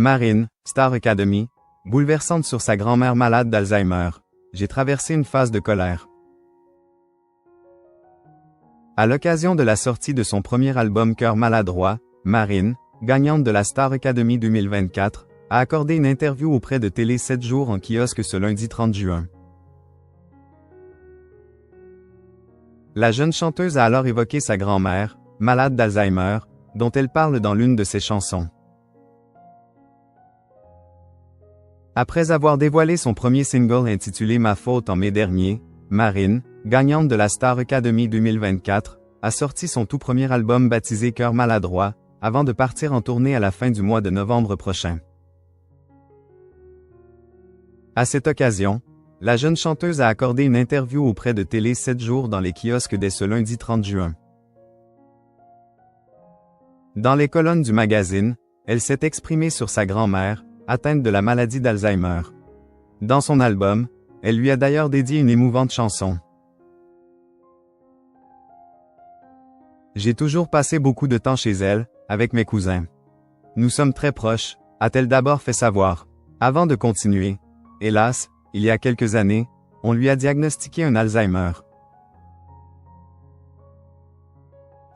Marine, Star Academy, bouleversante sur sa grand-mère malade d'Alzheimer. J'ai traversé une phase de colère. À l'occasion de la sortie de son premier album Cœur maladroit, Marine, gagnante de la Star Academy 2024, a accordé une interview auprès de Télé 7 jours en kiosque ce lundi 30 juin. La jeune chanteuse a alors évoqué sa grand-mère, malade d'Alzheimer, dont elle parle dans l'une de ses chansons. Après avoir dévoilé son premier single intitulé Ma faute en mai dernier, Marine, gagnante de la Star Academy 2024, a sorti son tout premier album baptisé Cœur maladroit, avant de partir en tournée à la fin du mois de novembre prochain. À cette occasion, la jeune chanteuse a accordé une interview auprès de Télé 7 jours dans les kiosques dès ce lundi 30 juin. Dans les colonnes du magazine, elle s'est exprimée sur sa grand-mère, atteinte de la maladie d'Alzheimer. Dans son album, elle lui a d'ailleurs dédié une émouvante chanson. J'ai toujours passé beaucoup de temps chez elle, avec mes cousins. Nous sommes très proches, a-t-elle d'abord fait savoir. Avant de continuer, hélas, il y a quelques années, on lui a diagnostiqué un Alzheimer.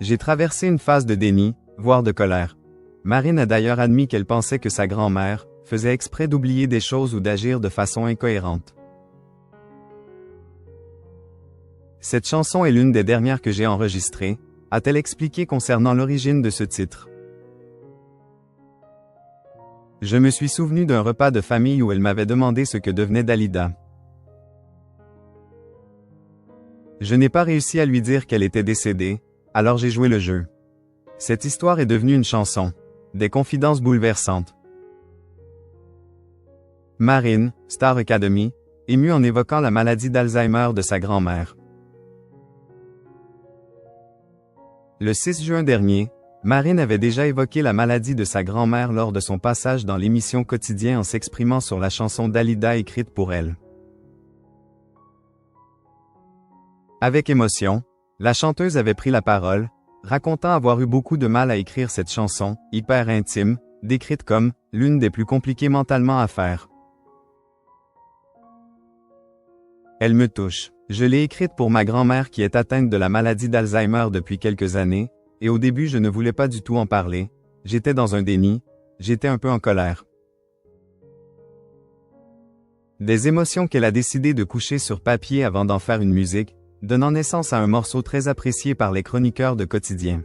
J'ai traversé une phase de déni, voire de colère. Marine a d'ailleurs admis qu'elle pensait que sa grand-mère faisait exprès d'oublier des choses ou d'agir de façon incohérente. Cette chanson est l'une des dernières que j'ai enregistrées, a-t-elle expliqué concernant l'origine de ce titre. Je me suis souvenu d'un repas de famille où elle m'avait demandé ce que devenait Dalida. Je n'ai pas réussi à lui dire qu'elle était décédée, alors j'ai joué le jeu. Cette histoire est devenue une chanson. Des confidences bouleversantes. Marine, Star Academy, émue en évoquant la maladie d'Alzheimer de sa grand-mère. Le 6 juin dernier, Marine avait déjà évoqué la maladie de sa grand-mère lors de son passage dans l'émission Quotidien en s'exprimant sur la chanson Dalida écrite pour elle. Avec émotion, la chanteuse avait pris la parole, racontant avoir eu beaucoup de mal à écrire cette chanson, hyper intime, décrite comme « l'une des plus compliquées mentalement à faire ». Elle me touche. Je l'ai écrite pour ma grand-mère qui est atteinte de la maladie d'Alzheimer depuis quelques années, et au début je ne voulais pas du tout en parler, j'étais dans un déni, j'étais un peu en colère. Des émotions qu'elle a décidé de coucher sur papier avant d'en faire une musique, donnant naissance à un morceau très apprécié par les chroniqueurs de Quotidien.